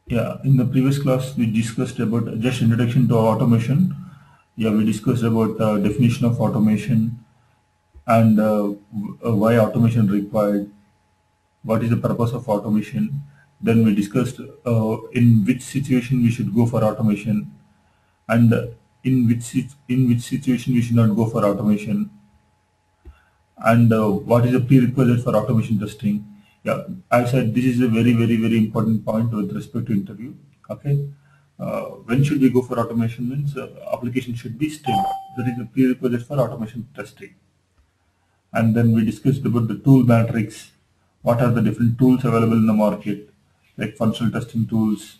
Yeah, in the previous class we discussed about just introduction to automation. Yeah, we discussed about definition of automation and why automation required, what is the purpose of automation. Then we discussed in which situation we should go for automation and in which situation we should not go for automation, and what is the prerequisite for automation testing. Yeah, I said this is a very important point with respect to interview. Okay, when should we go for automation means application should be stable. That is the prerequisite for automation testing. And then we discussed about the tool matrix. What are the different tools available in the market, like functional testing tools.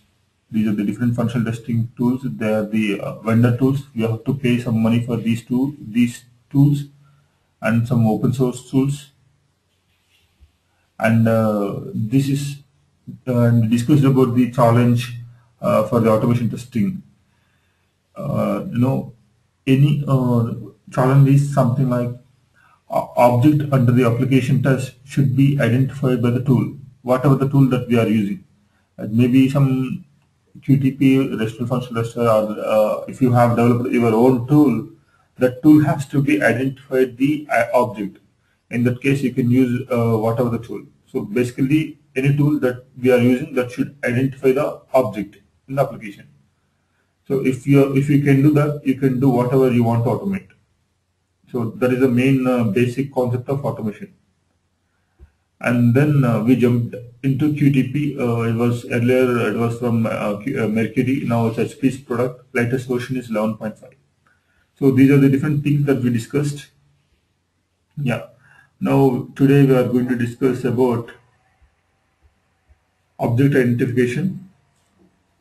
These are the different functional testing tools. They are the vendor tools. You have to pay some money for these tools, and some open source tools. And this is and discussed about the challenge for the automation testing. You know, any challenge is something like object under the application test should be identified by the tool, whatever the tool that we are using. Maybe some QTP, RESTful functional tester, or if you have developed your own tool, that tool has to be identified the object. In that case, you can use whatever the tool. So basically, any tool that we are using that should identify the object in the application. So if you can do that, you can do whatever you want to automate. So that is the main basic concept of automation. And then we jumped into QTP. It was earlier, it was from Mercury. Now it's HP's product. Latest version is 11.5. So these are the different things that we discussed. Yeah. Now today we are going to discuss about object identification.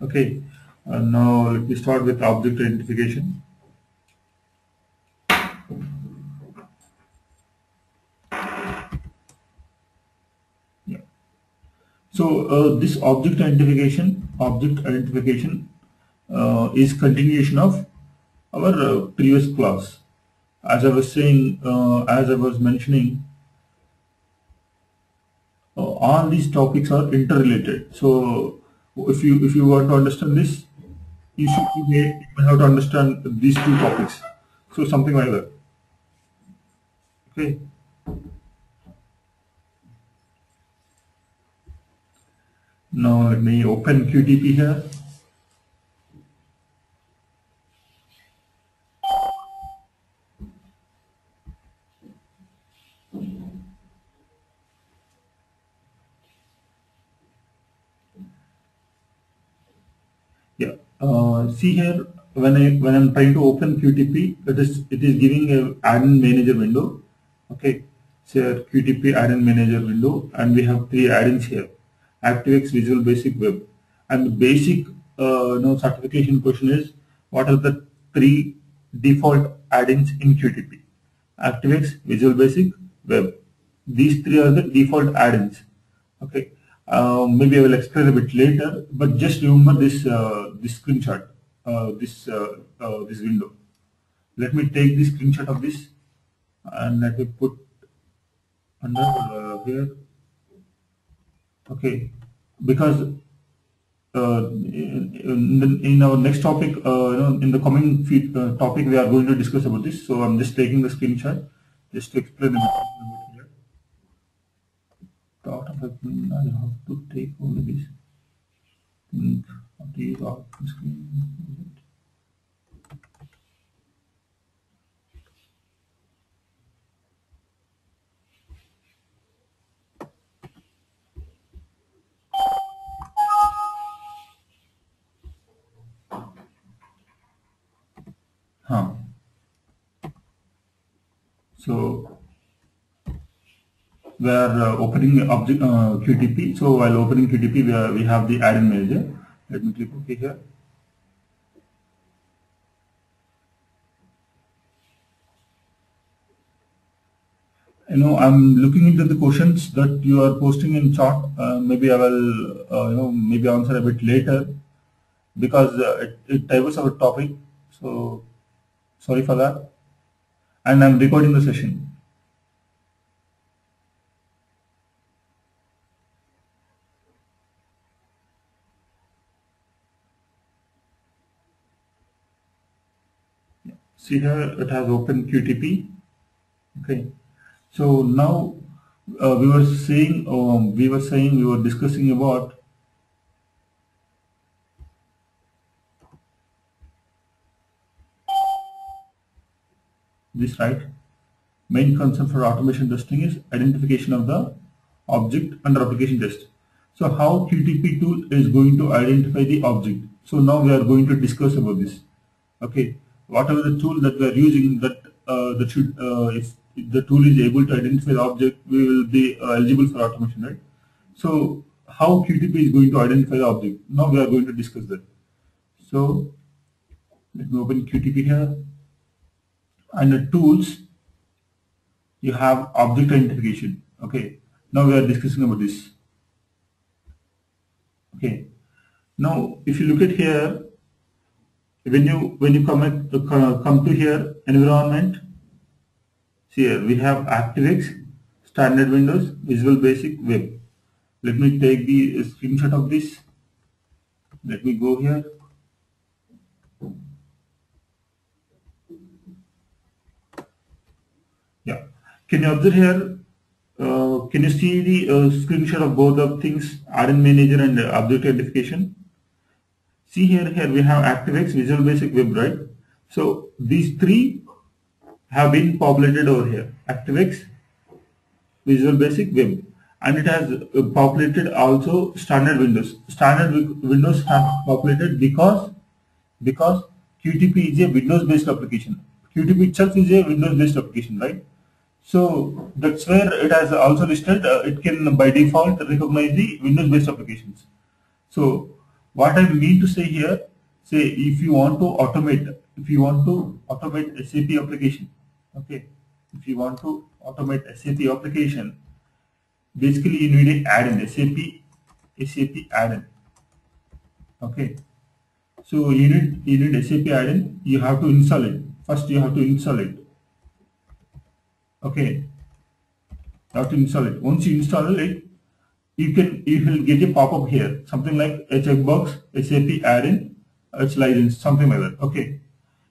Okay. Now let me start with object identification. Yeah. So this object identification is continuation of our previous class. As I was saying, as I was mentioning, all these topics are interrelated. So if you want to understand this, you may have to understand these two topics. So something like that. Okay. Now let me open QTP here. Yeah. See here, when I'm trying to open QTP, it is giving a add-in manager window. Okay. So here QTP add-in manager window, and we have three add-ins here: ActiveX, Visual Basic, Web. And the basic certification question is, what are the three default add-ins in QTP? ActiveX, Visual Basic, Web. These three are the default add-ins. Okay. Maybe I will explain a bit later, but just remember this screenshot, this window. Let me take the screenshot of this and let me put under here. Okay, because in our next topic, in the coming topic, we are going to discuss about this. So I'm just taking the screenshot just to explain a bit here. Out of it, I have to take only this thing of the screen. Huh. So we are opening object QTP. So while opening QTP, we have the add-in manager. Let me click OK here. I'm looking into the questions that you are posting in chat. Maybe I will, maybe answer a bit later because it diverts our topic. So sorry for that. And I'm recording the session. See here, it has open QTP. Okay. So now we were saying, we were discussing about this, right? Main concern for automation testing is identification of the object under application test. So how QTP tool is going to identify the object? So now we are going to discuss about this. Okay, whatever the tool that we are using, that should if the tool is able to identify the object, we will be eligible for automation, right? So how QTP is going to identify the object? Now we are going to discuss that. So let me open QTP here. Under tools, you have object identification. Okay, now we are discussing about this. Okay, now if you look at here, when you come to here, environment, see here we have ActiveX, standard Windows, Visual Basic, Web. Let me take the screenshot of this. Let me go here. Yeah, can you observe here? Can you see the screenshot of both of things, RN Manager and Object Identification? See here we have ActiveX, Visual Basic, Web, right? So these three have been populated over here. ActiveX, Visual Basic, Web, and it has populated also standard Windows. Standard Windows have populated because QTP is a Windows based application. QTP itself is a Windows based application, right? So that's where it has also listed. It can by default recognize the Windows based applications. So what I mean to say here, say if you want to automate SAP application, okay, if you want to automate SAP application, basically you need an add-in, SAP add-in. Okay, so you need SAP add-in. You have to install it. First you have to install it. Okay, you have to install it. Once you install it, you will get a pop-up here, something like a checkbox, SAP add-in, its license, something like that. Okay,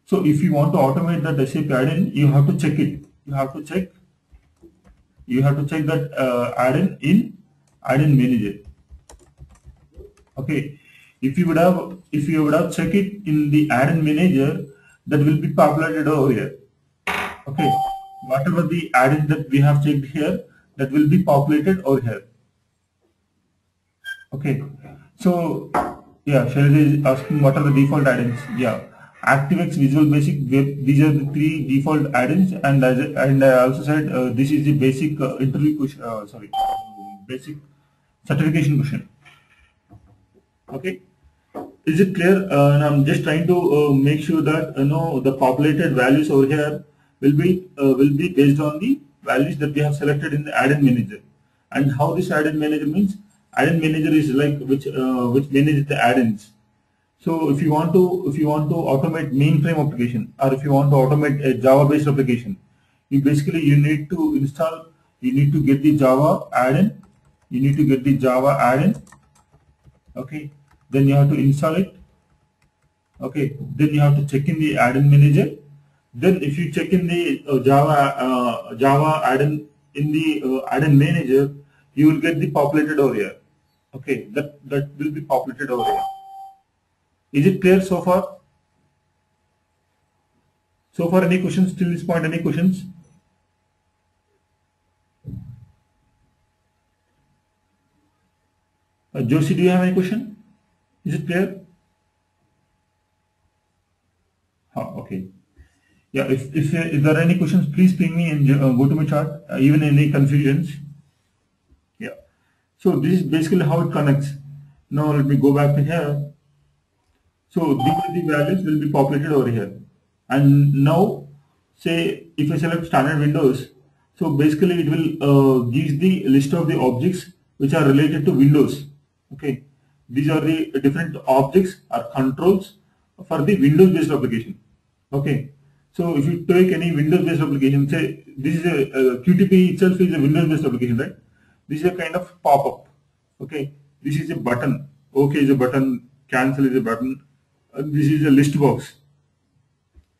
so if you want to automate that SAP add-in, you have to check it. You have to check that add-in in add-in manager. Okay, if you would have checked it in the add-in manager, that will be populated over here. Okay, whatever the add-in that we have checked here, that will be populated over here. Okay, so yeah, Shailaja is asking what are the default add-ins. Yeah, ActiveX, Visual Basic, Web. These are the three default add-ins, and I also said this is the basic interview question. Basic certification question. Okay, is it clear? And I'm just trying to make sure that the populated values over here will be based on the values that we have selected in the add-in manager. And how this add-in manager means? Add-in manager is like which manages the add-ins. So if you want to automate mainframe application, or if you want to automate a Java-based application, you need to get the Java add-in. You need to get the Java add-in. Okay, then you have to install it. Okay, then you have to check in the add-in manager. Then if you check in the Java add-in in the add-in manager, you will get the populated over here. Okay, that will be populated over here. Is it clear so far? So far, any questions till this point? Any questions? Josie, do you have any question? Is it clear? Okay. Yeah, if there are any questions, please ping me and go to my chat. Even any confusions. Yeah. So this is basically how it connects. Now let me go back to here. So these values will be populated over here. And now, say if I select standard Windows, so basically it will give the list of the objects which are related to Windows. Okay, these are the different objects or controls for the Windows based application. Okay, so if you take any Windows based application, say this is a QTP itself is a Windows based application, right? This is a kind of pop-up. Okay, this is a button. OK is a button. Cancel is a button. This is a list box.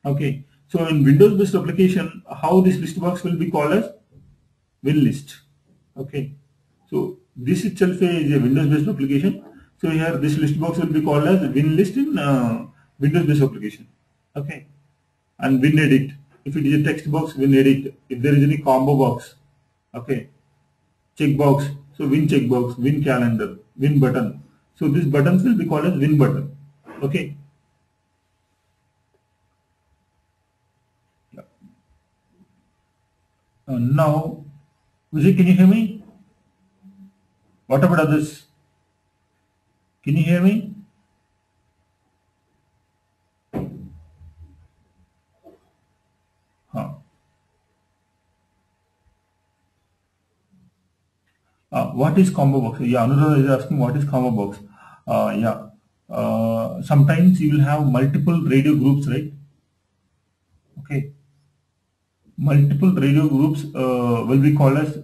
Okay, So in Windows based application, how this list box will be called as WinList. Okay. So this itself is a Windows based application. So here this list box will be called as WinList in Windows based application. Okay. And WinEdit. If it is a text box, WinEdit. If there is any combo box, okay, checkbox. So Win checkbox, Win calendar, Win button. So these buttons will be called as Win button. Okay. Yeah. Now, Vijay, can you hear me? What about others? Can you hear me? Huh. What is combo box? Yeah, Anuradha is asking what is combo box. Yeah. Sometimes you will have multiple radio groups, right? Okay. Multiple radio groups will be called as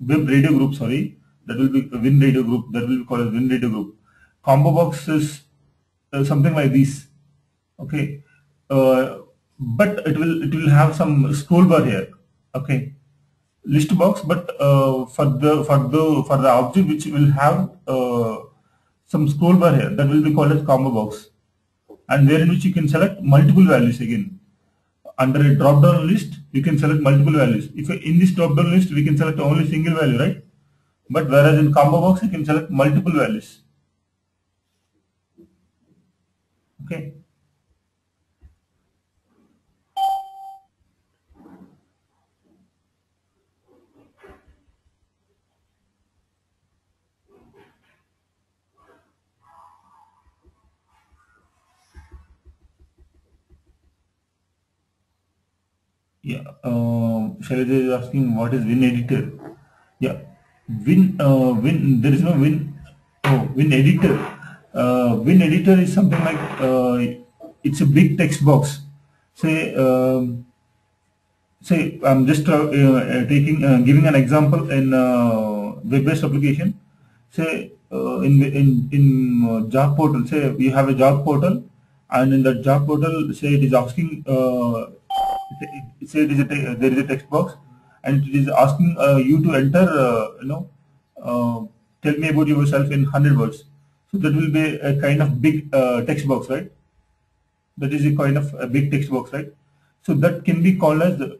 web radio group. Sorry, that will be a Win radio group. That will be called as Win radio group. Combo box is something like this. Okay. But it will have some scroll bar here. Okay. List box, but for the object which will have some scroll bar here, that will be called as combo box, and where in which you can select multiple values again. Under a drop down list, you can select multiple values. If in this drop down list we can select only single value, right? But whereas in combo box you can select multiple values. Okay. Yeah, Shailaja is asking what is Win editor. Yeah, Win. There is no Win. Oh, Win editor. Win editor is something like it's a big text box. Say, I'm just giving an example in web-based application. Say in job portal. Say you have a job portal, and in that job portal, say it is asking. Say there is a text box, and it is asking you to enter. Tell me about yourself in 100 words. So that will be a kind of big text box, right? That is a kind of a big text box, right? So that can be called as it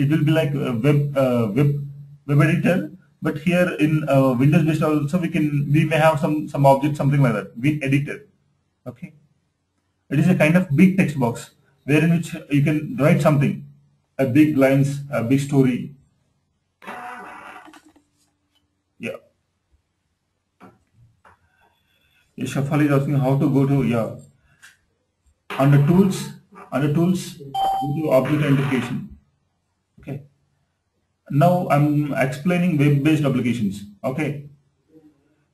will be like a web editor. But here in Windows based also we may have some object, something like that, Win editor. Okay, it is a kind of big text box wherein which you can write something, a big lines, a big story. Yeah. Shafali is asking how to go to, yeah, under tools, go to object identification. Okay. Now I'm explaining web-based applications. Okay.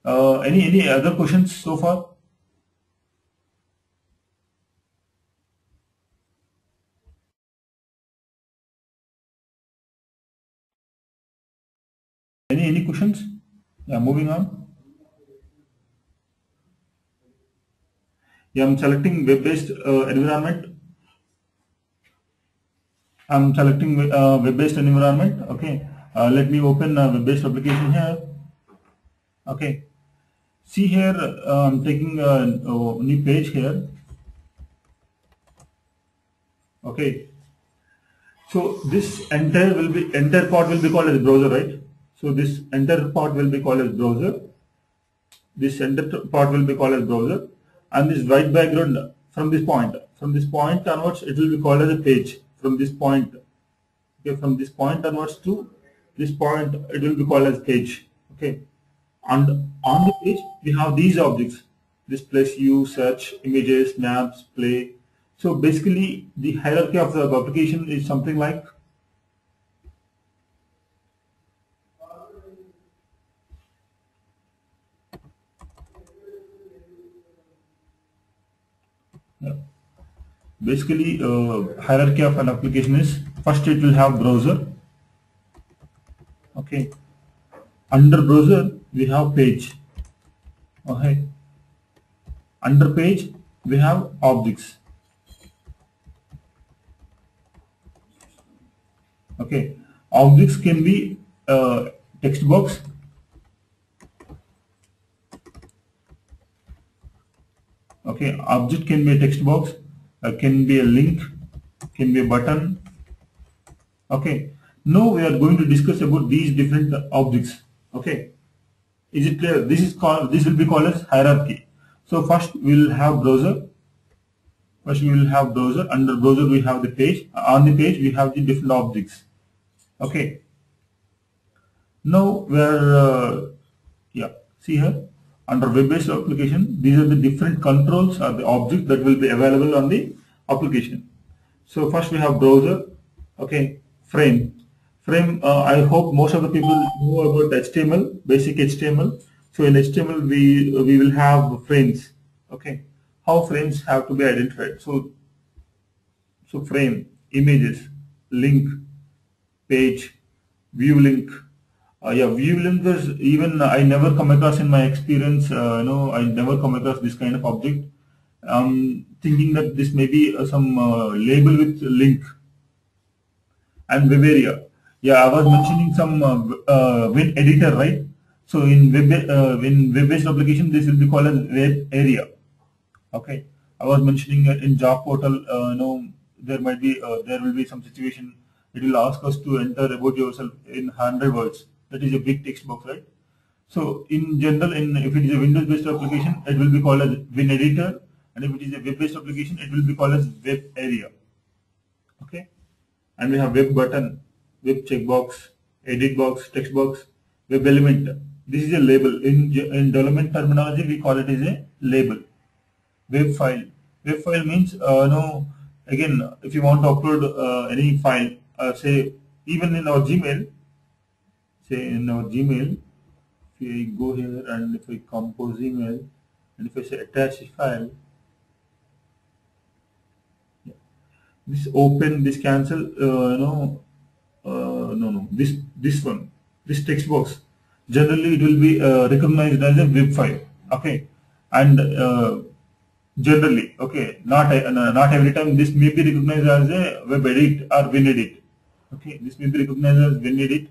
Any other questions so far? Any questions? Yeah, moving on. Yeah, I'm selecting web-based environment. I'm selecting web-based environment. Okay. Let me open a web-based application here. Okay. See here, I'm taking a new page here. Okay. So this entire part will be called as browser, right? So this entire part will be called as browser. This entire part will be called as browser, and this white background from this point onwards, it will be called as a page. From this point, okay, from this point onwards to this point, it will be called as page. Okay, and on the page we have these objects: display, view, search, images, maps, play. So basically, the hierarchy of the application is something like. Basically, hierarchy of an application is first it will have browser. Okay, under browser we have page. Okay, under page we have objects. Okay, objects can be text box. Okay, object can be a text box, can be a link, can be a button. Okay, now we are going to discuss about these different objects. Okay, is it clear? This will be called as hierarchy. So first we will have browser. First we will have browser. Under browser we have the page. On the page we have the different objects. Okay. Now we are yeah, see here under web-based application, these are the different controls or the objects that will be available on the application. So first we have browser. Okay, frame. Frame. I hope most of the people know about HTML, basic HTML. So in HTML we will have frames. Okay, how frames have to be identified. So frame, images, link, page, view link. Yeah, view link is even I never come across in my experience. I never come across this kind of object. Thinking that this may be some label with link. And web area. Yeah, I was mentioning some web editor, right? So in web-based application, this will be called as web area. Okay, I was mentioning in job portal. There will be some situation. It will ask us to enter about yourself in 100 words. That is a big text box, right? So in general, if it is a Windows-based application, it will be called as Win Editor, and if it is a web-based application, it will be called as Web Area. Okay, and we have Web Button, Web Checkbox, Edit Box, Text Box, Web Element. This is a label. In development terminology, we call it as a label. Web file. Web file means again, if you want to upload any file, say even in our Gmail, if I go here and if I compose email and if I say attach file, yeah, this open, this cancel, this text box, generally it will be recognized as a web file. Okay, and generally, okay, not every time this may be recognized as a web edit or WinEdit. Okay, this may be recognized as WinEdit.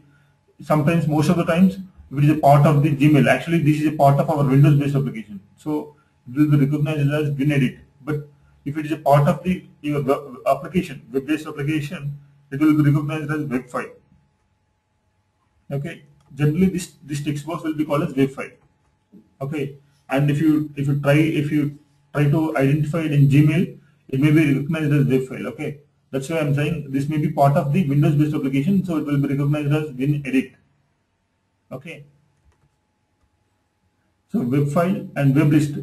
Sometimes, most of the times, if it is a part of the Gmail, actually this is a part of our Windows-based application, so it will be recognized as WinEdit. But if it is a part of your application, web-based application, it will be recognized as web file. Okay, generally this text box will be called as web file. Okay, and if you try to identify it in Gmail, it may be recognized as web file. Okay, that's why I'm saying this may be part of the Windows-based application, so it will be recognized as WinEdit. Okay, so web file and web list.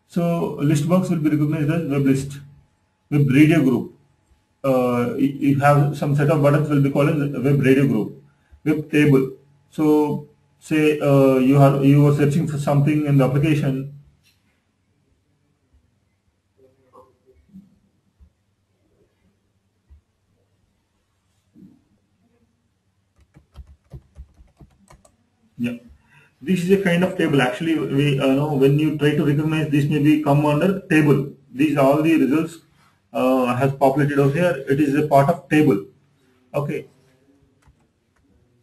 So list box will be recognized as web list. Web radio group. You have some set of buttons will be called as web radio group. Web table. So say you are searching for something in the application. Yeah, this is a kind of table. Actually, we know when you try to recognize this, may be come under table. These are all the results has populated over here. It is a part of table. Okay,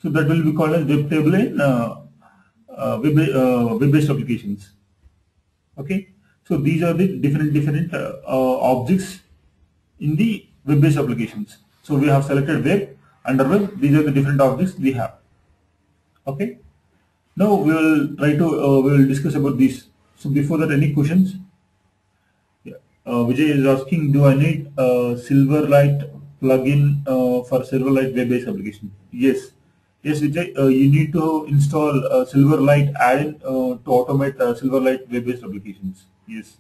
so that will be called as web table in web-based applications. Okay, so these are the different objects in the web-based applications. So we have selected web. Under web, these are the different objects we have. Okay. Now we will try to we will discuss about this. So before that, any questions? Yeah. Vijay is asking, do I need a Silverlight plugin for Silverlight web-based application? Yes. Yes, Vijay, you need to install Silverlight add-in to automate Silverlight web-based applications. Yes.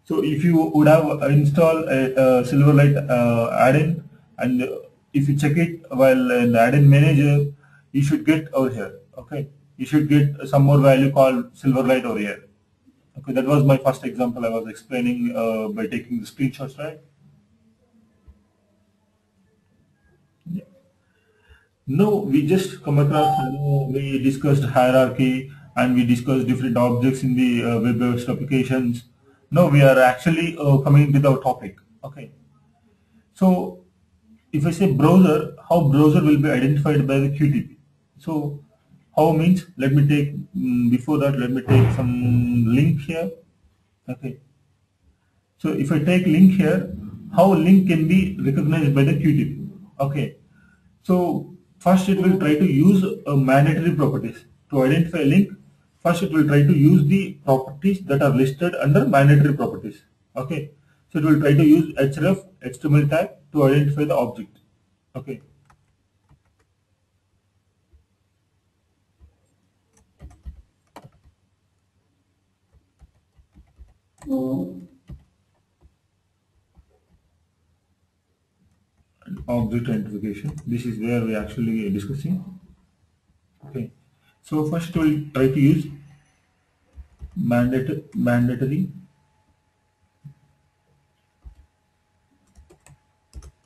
So if you would have installed a Silverlight add-in, and if you check it while in the add-in manager, you should get over here. Okay, you should get some more value called Silverlight over here. Okay, that was my first example I was explaining by taking the screenshots, right? Yeah. No, we just come across, we discussed hierarchy and we discussed different objects in the web-based applications. No, we are actually coming with our topic. Okay. So if I say browser, how browser will be identified by the QTP? So how means, let me take, before that, let me take some link here. Okay. So if I take link here, how link can be recognized by the QTP? Okay. So first it will try to use a mandatory properties to identify a link. First it will try to use the properties that are listed under mandatory properties. Okay. So it will try to use href HTML tag to identify the object. Okay. Object identification. This is where we actually discussing. Okay. So first we will try to use mandatory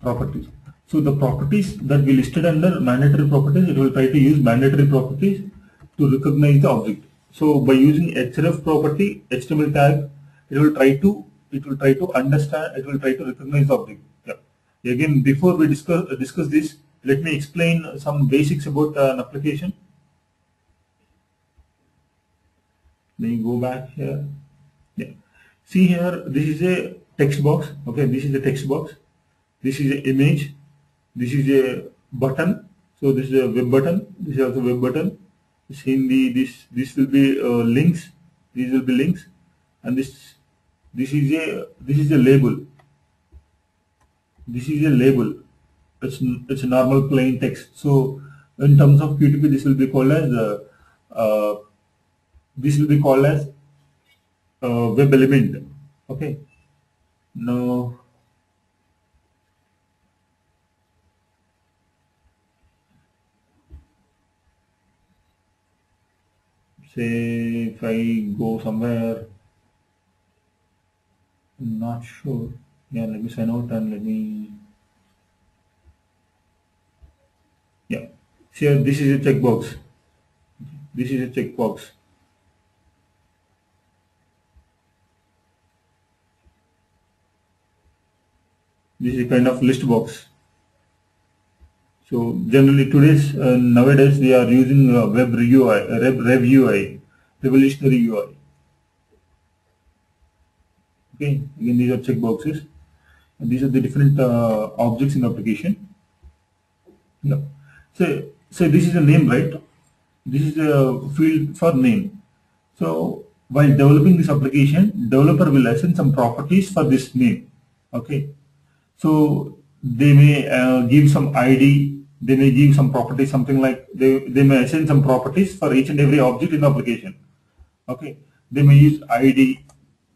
properties. So the properties that we listed under mandatory properties, it will try to use mandatory properties to recognize the object. So by using href property, HTML tag, it will try to understand, it will try to recognize the object. Yeah. Again, before we discuss this, let me explain some basics about an application. Let me go back here. Yeah. See here, this is a text box. Okay, this is a text box. This is an image. This is a button. So this is a web button. This is also web button. In the this will be links. These will be links, and this is a label. This is a label. It's a normal plain text. So in terms of QTP, this will be called as uh, this will be called as web element. Okay. Now say if I go somewhere, not sure. Yeah, let me sign out and let me. Yeah. Here, this is a checkbox. This is a checkbox. This is a kind of list box. So generally nowadays we are using web UI, Rev UI, revolutionary UI. Okay, again these are checkboxes. And these are the different objects in the application. No. So this is a name, right? This is a field for name. So while developing this application, developer will assign some properties for this name. Okay. So they may give some ID, they may give some properties, something like they may assign some properties for each and every object in the application. Okay. They may use ID,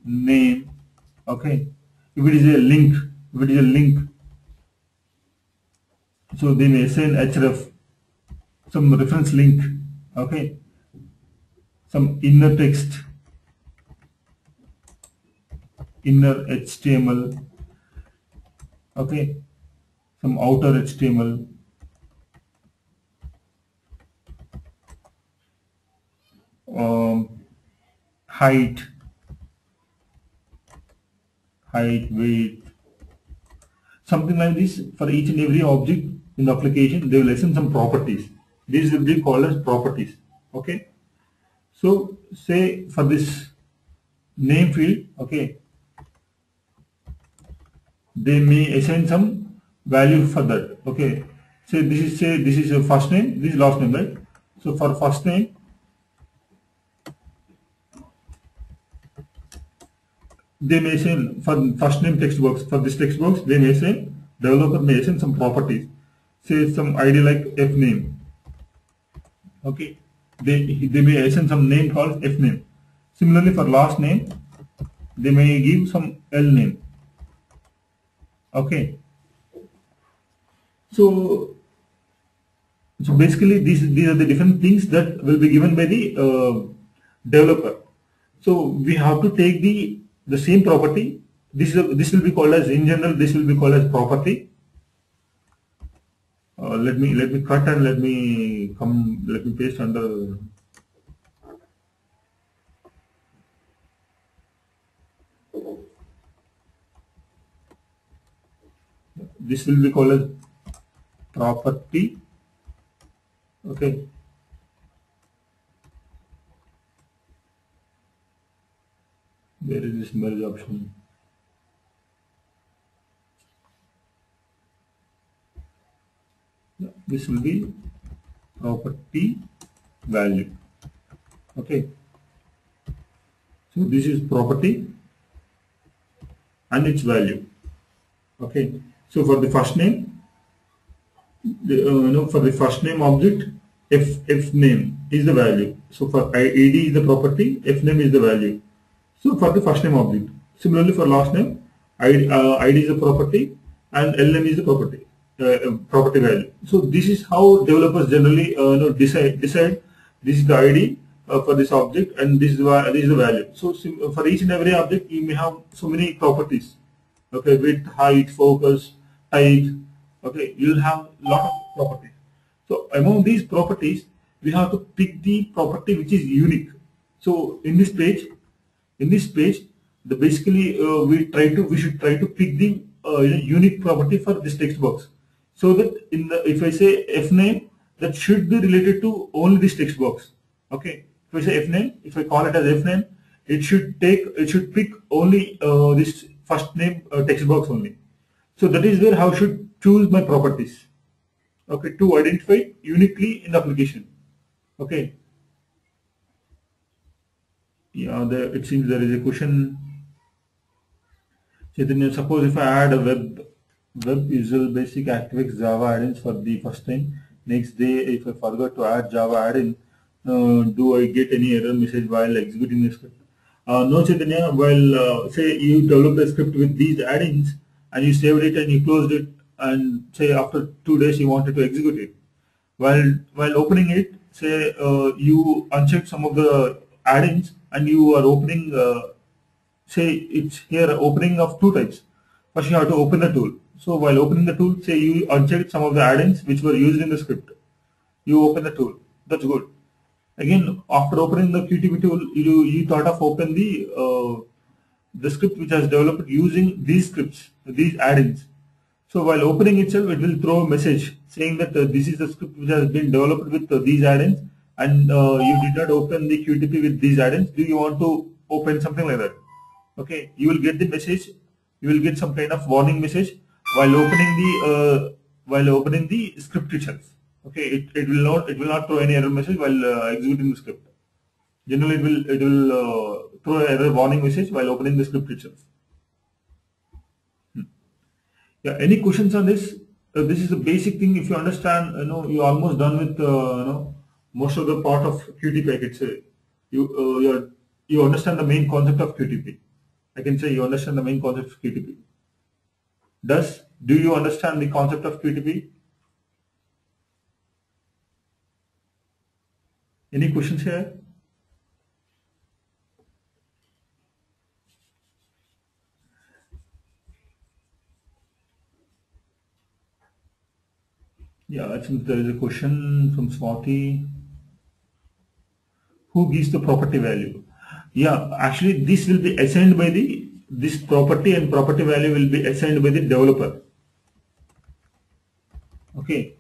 name. Okay. If it is a link, so they may assign href, some reference link. Okay. Some inner text, inner HTML. Okay. Some outer HTML. Height, weight, something like this. For each and every object in the application, they will assign some properties. These will be called as properties. Okay. So say for this name field, okay, they may assign some value for that. Okay. Say this is your first name, this is last name, right? So for first name, they may assign for first name text box. For this text box, they may assign, developer may assign some properties. Say some ID like f name. Okay. They may assign some name called f name. Similarly for last name, they may give some L name. Okay. So basically these are the different things that will be given by the developer. So we have to take the same property. This will be called as, in general, this will be called as property. Let me cut and let me paste under. this will be called as property. Okay. Where is this merge option? This will be property value. Okay. So this is property and its value. Okay. So for the first name, for the first name object, f name is the value. So for id is the property, f name is the value. So for the first name object. Similarly for last name, id is the property and lname is the property value. So this is how developers generally decide this is the id for this object and this is the value. So for each and every object you may have so many properties. Okay, width, height, focus, type. Okay, you'll have lot of properties. So among these properties, we have to pick the property which is unique. So in this page, the basically we should try to pick the unique property for this text box. So that if I say f name, that should be related to only this text box. Okay, if I say f name, if I call it as f name, it should pick only this first name text box only. So that is where how I should choose my properties. Okay, to identify uniquely in the application. Okay, yeah, it seems there is a question. Chaitanya, suppose if I add a web Visual Basic ActiveX Java add-ins for the first time, next day if I forgot to add Java add-in, do I get any error message while executing the script? No, Chaitanya. While say you develop a script with these add-ins and you saved it and you closed it, and say after 2 days you wanted to execute it, while opening it, say you uncheck some of the add-ins and you are opening. Say it's here opening of two types. First you have to open the tool. So while opening the tool, say you unchecked some of the add-ins which were used in the script. You open the tool. That's good. Again, after opening the QTP tool, you thought of open the script which has developed using these scripts, these add-ins. So while opening itself, it will throw a message saying that this is the script which has been developed with these add-ins, and you did not open the QTP with these add-ins. Do you want to open something like that? Okay, you will get the message. You will get some kind of warning message while opening the script itself. Okay, it will not throw any error message while executing the script. Generally, it will throw an error warning message while opening the script itself. Yeah, any questions on this? This is a basic thing. If you understand, you're almost done with most of the part of QTP. I could say you understand the main concept of QTP. I can say you understand the main concept of QTP. Do you understand the concept of QTP? Any questions here? Yeah, I think there is a question from Swati. Who gives the property value? Yeah, actually this will be assigned by this property, and property value will be assigned by the developer. Okay,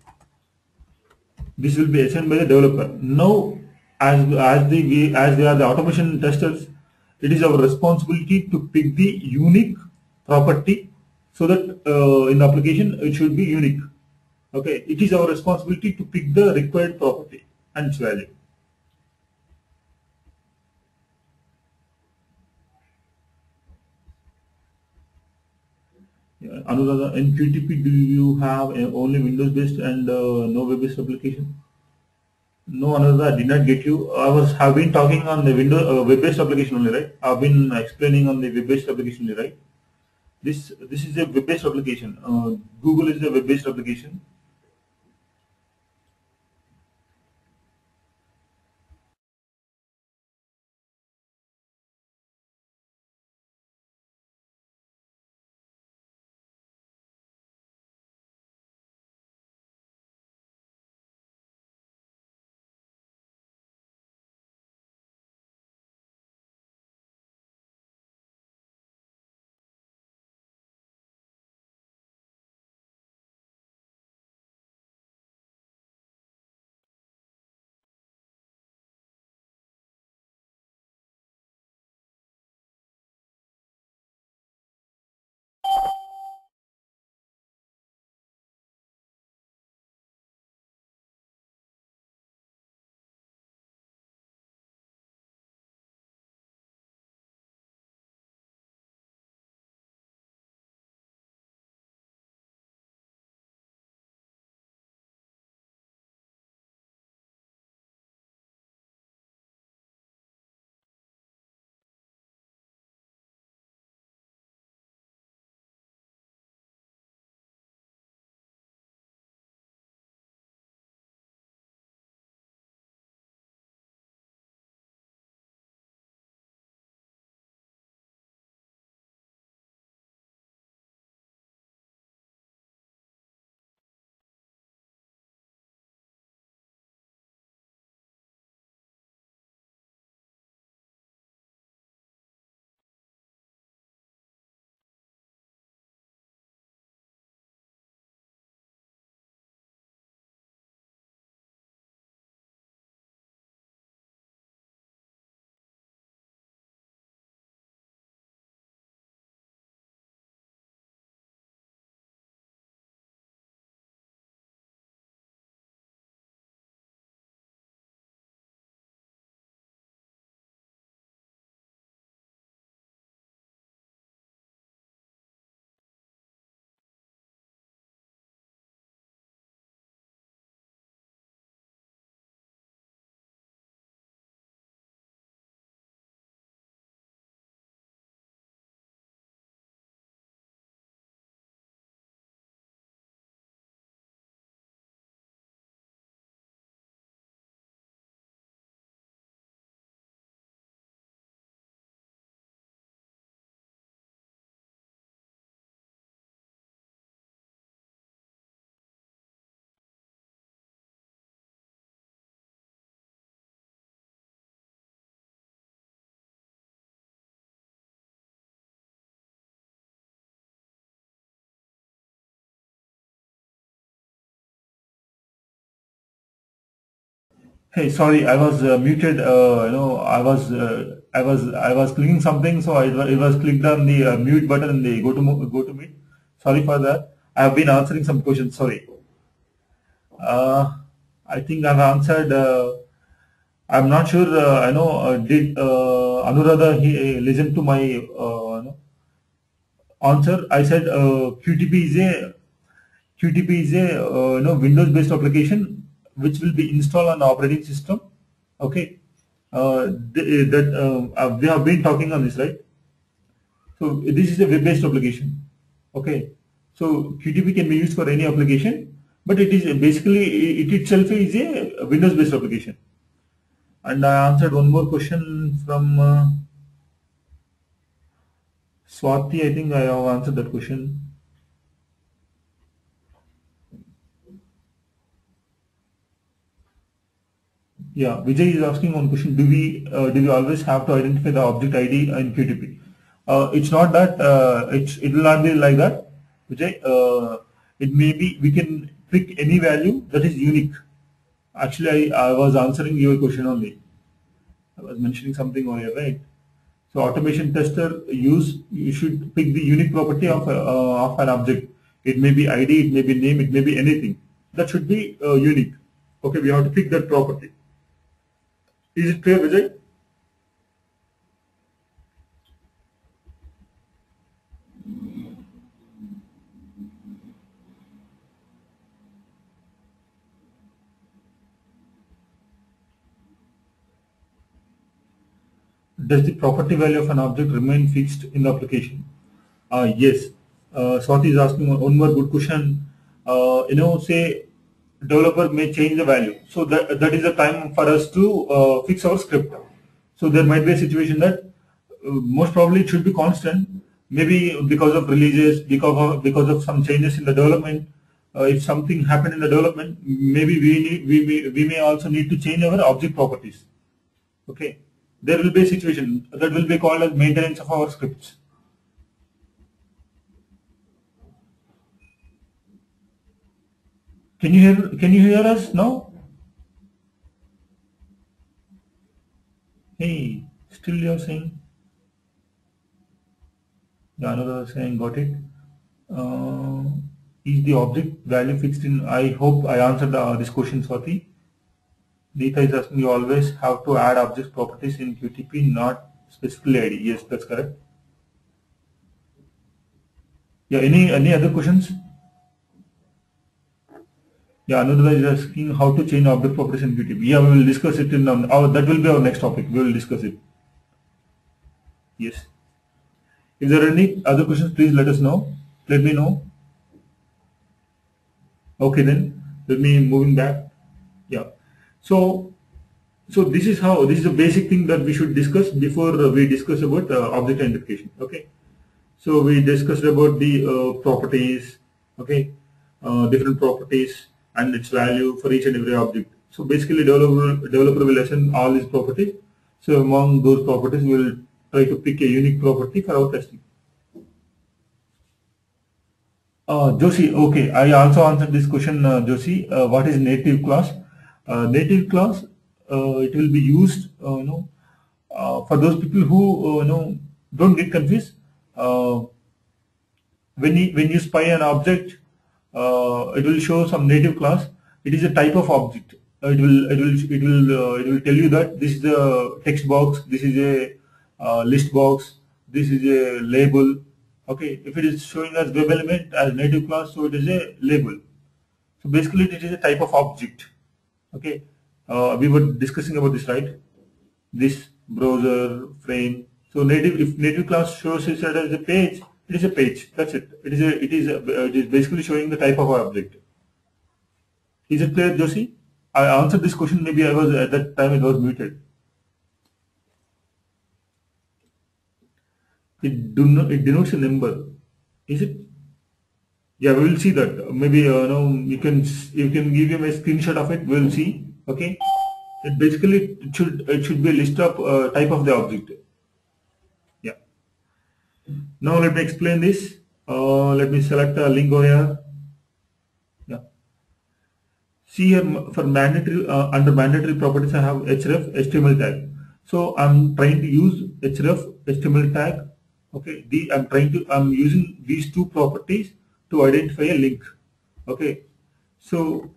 this will be assigned by the developer. Now, as we are the automation testers, it is our responsibility to pick the unique property so that in the application it should be unique. Okay, it is our responsibility to pick the required property and its value. Yeah. Another, in QTP, do you have only Windows based and no web based application? No, Anuradha, I did not get you. Have been talking on the Windows web based application only, right? I've been explaining on the web based application only, right? This is a web based application. Google is a web based application. Hey, sorry, I was muted. I was clicking something, so it was clicked on the mute button in the go to meet. Sorry for that. I have been answering some questions. Sorry. Uh, I think I've answered. I'm not sure. I know. Did Anuradha he listen to my answer? I said QTP is a Windows based application which will be installed on the operating system. Okay, we have been talking on this, right? So this is a web based application. Okay, so QTP can be used for any application, but it is basically it itself is a Windows based application. And I answered one more question from Swati. I think I have answered that question. Yeah, Vijay is asking one question. Do we always have to identify the object ID in QTP? It's not that it will not be like that, Vijay. It may be we can pick any value that is unique. Actually, I was answering your question only. I was mentioning something over here, right? So automation tester you should pick the unique property of an object. It may be ID, it may be name, it may be anything. That should be unique. Okay, we have to pick that property. Is it clear, Vijay? Does the property value of an object remain fixed in the application? Yes. Swati is asking one more good question. Say developer may change the value. So that is the time for us to fix our script. So there might be a situation that most probably it should be constant. Maybe because of releases, because of some changes in the development. If something happened in the development, maybe we may also need to change our object properties. Okay, there will be a situation that will be called as maintenance of our scripts. Can you hear us now? Hey, still you're saying? Yeah, another saying got it. Uh, is the object value fixed in? I hope I answered this question, Swati. Neeta is asking you always have to add object properties in QTP, not specifically ID. Yes, that's correct. Yeah, any other questions? Yeah, another is asking how to change object properties in QTP. Yeah, we will discuss it in that will be our next topic. We will discuss it. Yes. If there are any other questions, please let us know. Let me know. Okay, then let me moving back. Yeah. So this is a basic thing that we should discuss before we discuss about object identification. Okay. So we discussed about the properties. Okay. Different properties and its value for each and every object. So basically, developer will assign all these properties. So among those properties, we will try to pick a unique property for our testing. Joshi, okay. I also answered this question, Joshi. What is native class? Native class, it will be used, for those people who, don't get confused. Uh, when you spy an object, it will show some native class. It is a type of object. It will tell you that this is a text box, this is a list box, this is a label. Okay, if it is showing as web element as native class, so it is a label. So basically, it is a type of object. Okay, we were discussing about this, right? This browser frame. So if native class shows it as a page, it is a page. That's it. It is basically showing the type of object. Is it clear, Joshi? I answered this question. Maybe I was at that time it was muted. It denotes a number. Is it? Yeah, we will see that. Maybe no, you can give him a screenshot of it. We will see. Okay. It should be a list of type of the object. Yeah. Now let me explain this. Let me select a link over here. Yeah. see here for mandatory under mandatory properties I have href HTML tag. So I'm trying to use href HTML tag. Okay, I'm using these two properties to identify a link. Okay, so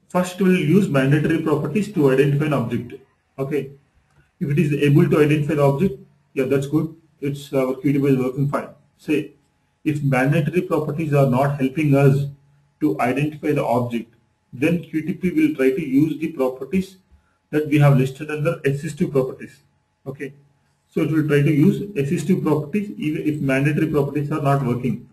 first we'll use mandatory properties to identify an object. Okay, if it is able to identify the object, yeah, that's good. It's our QTP is working fine. Say if mandatory properties are not helping us to identify the object, then QTP will try to use the properties that we have listed under existing properties. Okay, so it will try to use existing properties even if mandatory properties are not working.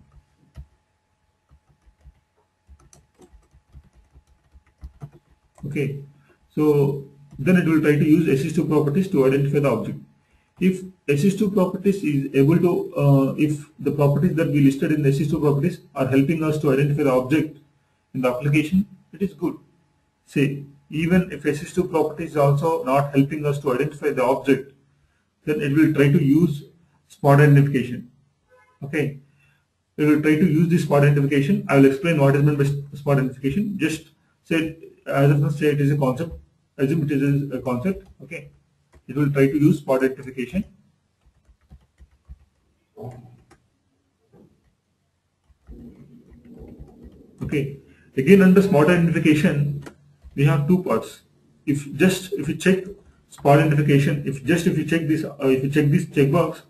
Okay, so then it will try to use SH2 properties to identify the object. If SH2 properties is able to, if the properties that we listed in the SH2 properties are helping us to identify the object in the application, it is good. Say, even if SH2 property is also not helping us to identify the object, then it will try to use spot identification. Okay, it will try to use this spot identification. I will explain what is meant by spot identification. Just say, as of now, say it is a concept. Assume it is a concept. Okay, it will try to use spot identification. Okay, again under spot identification, we have two parts. If you check spot identification, if you check this checkbox,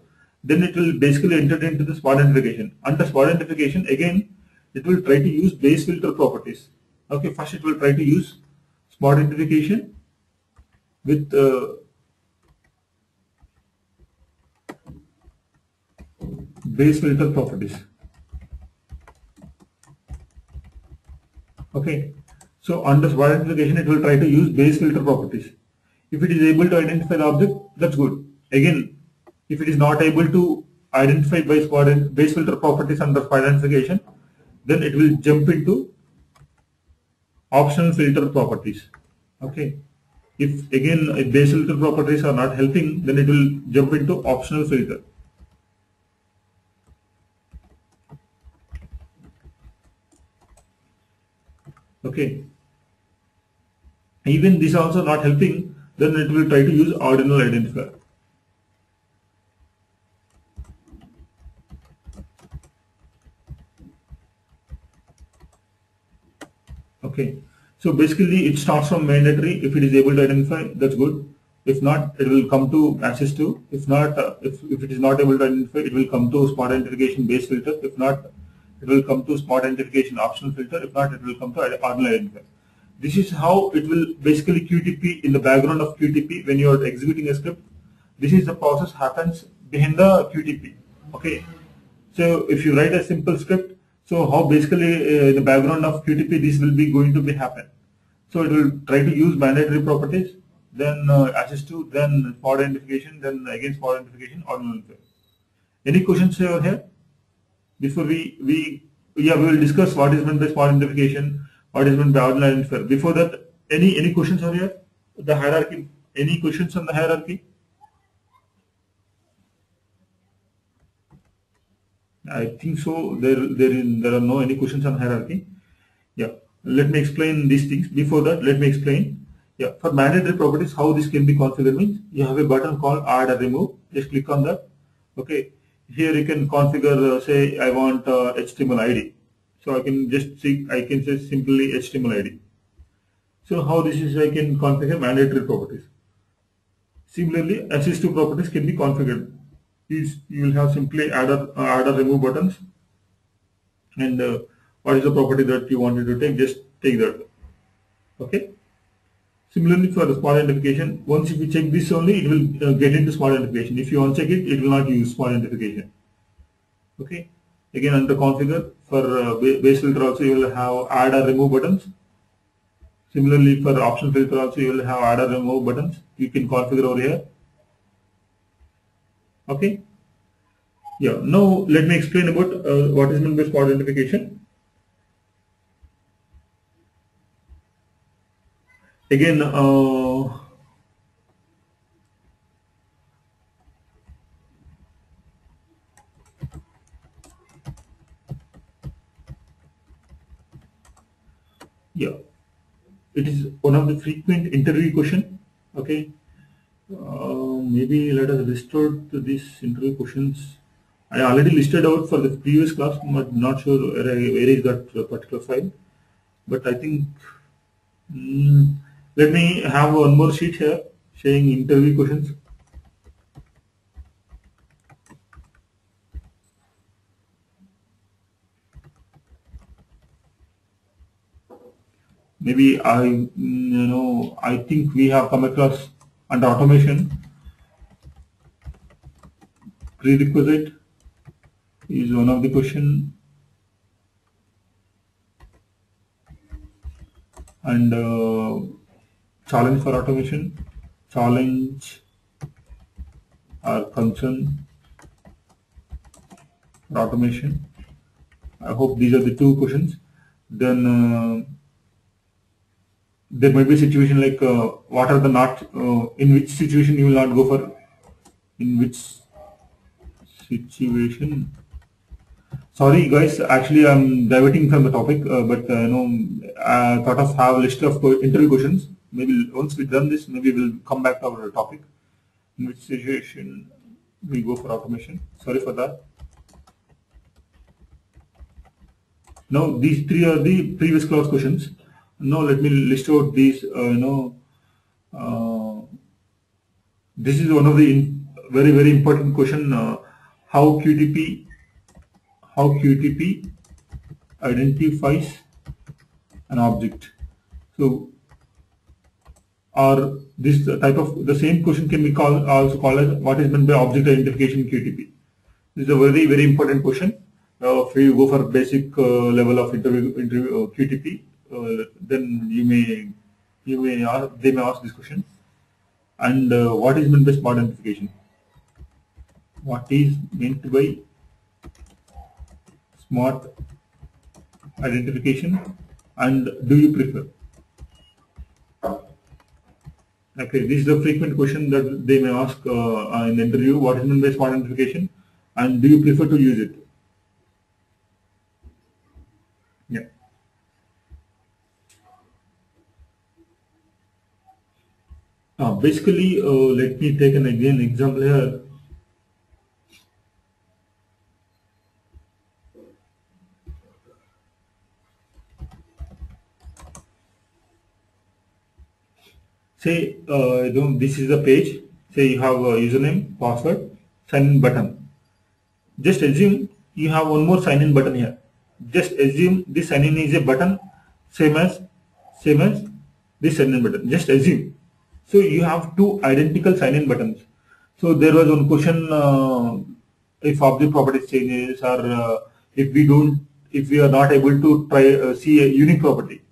then it will basically enter into the spot identification. Under spot identification, again, it will try to use base filter properties. Okay, first it will try to use spot identification with base filter properties. Okay, so under spot identification, it will try to use base filter properties. If it is able to identify the object, that's good. Again, if it is not able to identify by base filter properties under spot identification, then it will jump into optional filter properties. Okay, if again base filter properties are not helping, then it will jump into optional filter. Okay, even this also not helping, then it will try to use ordinal identifier. Okay, so basically it starts from mandatory. If it is able to identify, that's good. If not, it will come to access to. If not, if it is not able to identify, it will come to spot identification base filter. If not, it will come to spot identification optional filter. If not, it will come to ordinal identifier. This is how it will basically QTP in the background of QTP when you are executing a script. This is the process happens behind the QTP. Okay, so if you write a simple script, so how basically in the background of QTP this will be going to be happen. So it will try to use mandatory properties, then access to, then spot identification, then again spot identification, ordinal identifier. Any questions over here? Before we will discuss what is meant by spot identification, what is meant by ordinal identifier. Before that, any questions over here? The hierarchy. Any questions on the hierarchy? I think so. There are no any questions on hierarchy. Yeah. Let me explain these things. Before that, let me explain. Yeah. For mandatory properties, how this can be configured means you have a button called add or remove. Just click on that. Okay. Here you can configure. Say I want HTML ID. So I can just see. I can say simply HTML ID. So how this is I can configure mandatory properties. Similarly, assistive properties can be configured. You will have simply add or remove buttons, and what is the property that you wanted to take, just take that. Okay. Similarly, for the spot identification, once if you check this only, it will get into spot identification. If you uncheck it, it will not use spot identification. Okay. Again, under configure for base filter also you will have add or remove buttons. Similarly, for option filter also you will have add or remove buttons. You can configure over here. Okay. Yeah. Now let me explain about what is meant by spot identification. Again, yeah. it is one of the frequent interview question. Okay, maybe let us restore to these interview questions. I already listed out for the previous class, but not sure where is that particular file. But I think let me have one more sheet here showing interview questions. Maybe I think we have come across under automation prerequisite is one of the question, and challenge for automation, challenge or concern for automation. I hope these are the two questions. Then there might be a situation like what are the not in which situation you will not go for, in which situation. Sorry guys, actually I'm diverting from the topic, but I thought of have a list of interview questions. Maybe once we've done this, maybe we'll come back to our topic. In which situation we go for automation. Sorry for that. Now these three are the previous class questions. Now let me list out these. This is one of the very important question. How QTP identifies an object. So, or this type of the same question can be also called as what is meant by object identification in QTP. This is a very important question. If you go for basic level of interview QTP, then they may ask this question. And what is meant by smart identification? What is meant by smart identification, and do you prefer? Okay, this is a frequent question that they may ask in the interview. What is meant by smart identification, and do you prefer to use it? Yeah. Basically, let me take an example here. Say, this is the page. Say you have a username, password, sign in button. Just assume you have one more sign in button here. Just assume this sign in is a button, same as this sign in button. Just assume. So you have two identical sign in buttons. So there was one question: if object properties changes, or if we are not able to see a unique property.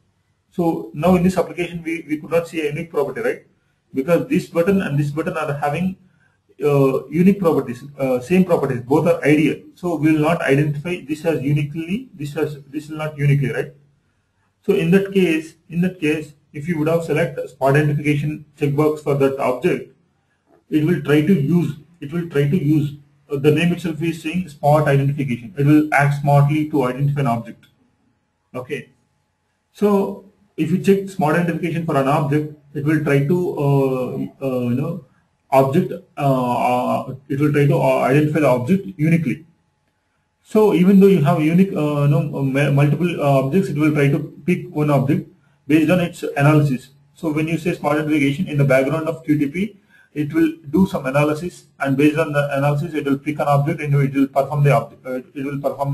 So now in this application we could not see a unique property, right? Because this button and this button are having unique properties, same properties, both are ideal. So we will not identify this as uniquely, this is not uniquely, right? So in that case, if you would have select smart identification checkbox for that object, it will try to use the name itself is saying smart identification. It will act smartly to identify an object. Okay. So if you check smart identification for an object, it will try to it will try to identify the object uniquely. So even though you have unique multiple objects, it will try to pick one object based on its analysis. So when you say smart identification, in the background of QTP, it will do some analysis, and based on the analysis, it will pick an object and it will perform the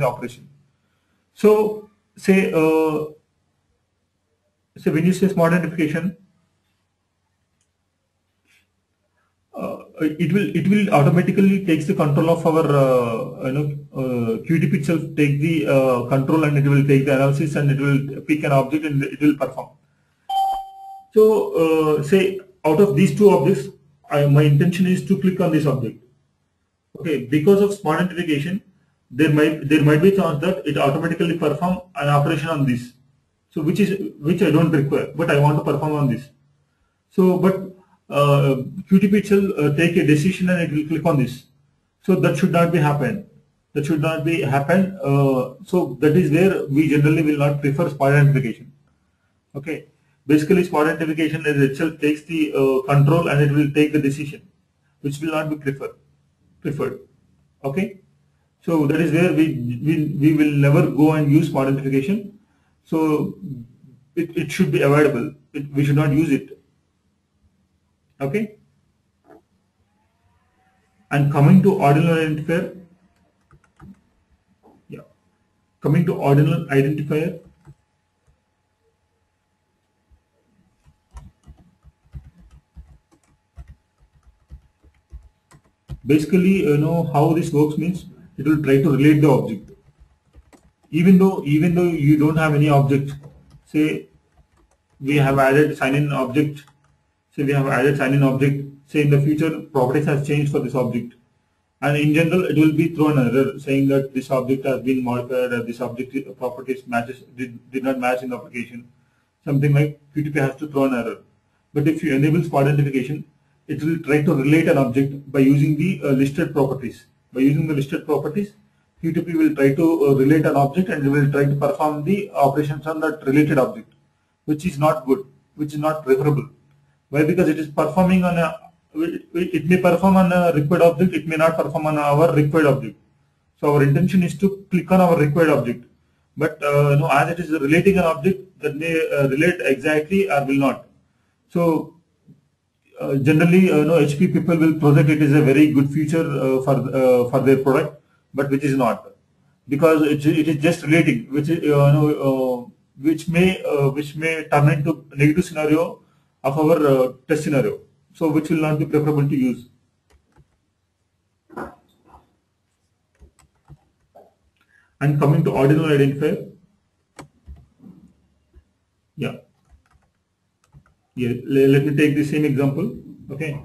operation. So say when you say smart identification, it will automatically takes the control of our QTP itself, take the control, and it will take the analysis, and it will pick an object and it will perform. So say out of these two objects, my intention is to click on this object. Okay, because of smart identification, there might be a chance that it automatically perform an operation on this. So which I don't require, but I want to perform on this. So but QTP itself take a decision and it will click on this. So that should not be happen. That should not be happen. So that is where we generally will not prefer smart identification. Okay, Basically, smart identification is itself takes the control, and it will take the decision, which will not be preferred. Okay, so that is where we will never go and use smart identification. So it should be avoidable. We should not use it. Okay, and coming to ordinal identifier, yeah, coming to ordinal identifier. Basically, how this works means it will try to relate the object, even though you don't have any object. Say we have added sign in object. Say we have added sign in object. Say in the future properties has changed for this object, and in general it will be thrown an error saying that this object has been modified, or this object properties matches did not match in the application. Something like QTP has to throw an error. But if you enable spot identification, it will try to relate an object by using the listed properties. By using the listed properties, QTP will try to relate an object, and it will try to perform the operations on that related object, which is not good, which is not preferable. Why? Because it is performing on a, it may perform on a required object, it may not perform on our required object. So our intention is to click on our required object. But as it is relating an object, that may relate exactly or will not. So generally, HP people will project it is a very good feature for their product, but which is not, because it is just relating, which may turn into negative scenario of our test scenario. So which will not be preferable to use. And coming to ordinal identifier, yeah. Yeah, let me take the same example. Okay.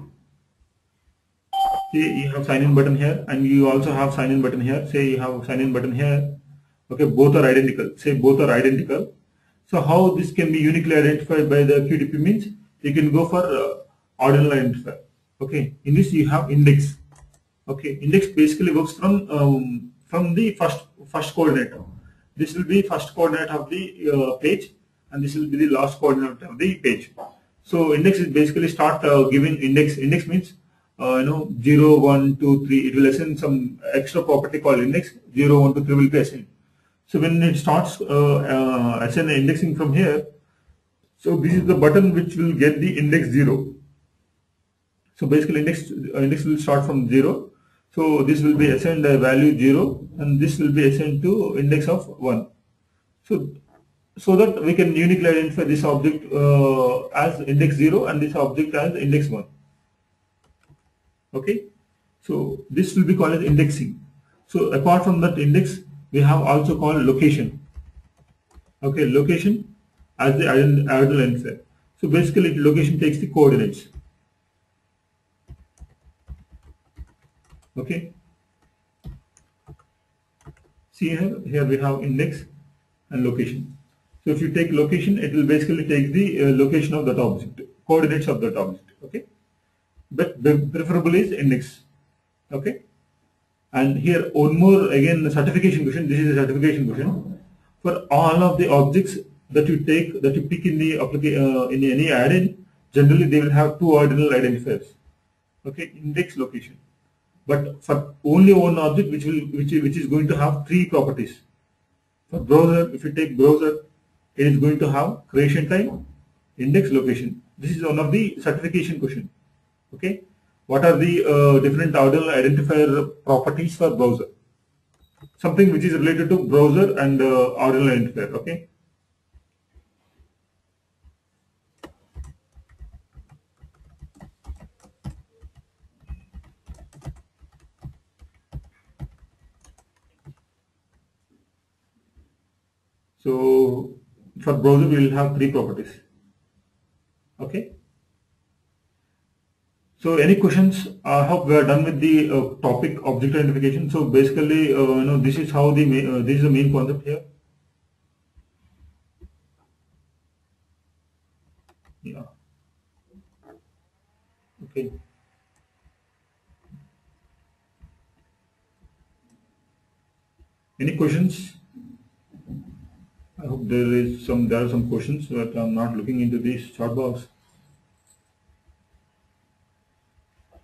See, you have sign in button here, and you also have sign in button here. Say you have sign in button here. Okay, both are identical. Say both are identical. So how this can be uniquely identified by the QTP means you can go for ordinal identifier. Okay, in this you have index. Okay, index basically works from the first coordinate. This will be first coordinate of the page, and this will be the last coordinate of the page. So index is basically start giving index. Index means 0, 1, 2, 3. It will assign some extra property called index. 0, 1, 2, 3 will be assigned. So when it starts assign indexing from here, so this is the button which will get the index 0. So basically index will start from 0. So this will be assigned a value 0, and this will be assigned to index of 1. So that we can uniquely identify this object as index 0 and this object as index 1. Okay, so this will be called as indexing. So apart from that index, we have also called location. Okay, location as the ordinal identifier. So basically location takes the coordinates. Okay, see here we have index and location. So if you take location, it will basically take the location of that object, coordinates of that object. Okay, but preferable is index. Okay, and here one more again the certification question. This is a certification question for all of the objects that you pick in the in any add-in. Generally, they will have two ordinal identifiers. Okay, index, location. But for only one object which is going to have three properties. For browser, if you take browser, it is going to have creation time, index, location. This is one of the certification question. Okay, what are the different ordinal identifier properties for browser? Something which is related to browser and ordinal identifier. Okay. So for browser we will have three properties. Okay. So any questions? I hope we are done with the topic object identification. So basically, this is how this is the main concept here. Yeah. Okay. Any questions? I hope there are some questions, but I'm not looking into this chat box.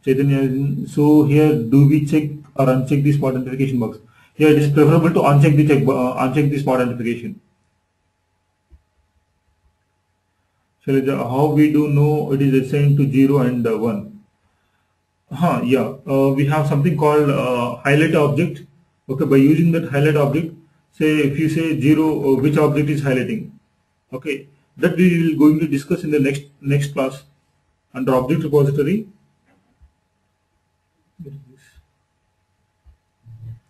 Chaitanya, so here do we check or uncheck the spot identification box? Here it is preferable to uncheck uncheck the spot identification. Shailaja, how we do know it is assigned to 0 and 1? Yeah, we have something called highlight object. Okay, by using that highlight object, say if you say 0, which object is highlighting? Okay, that we will going to discuss in the next class under object repository.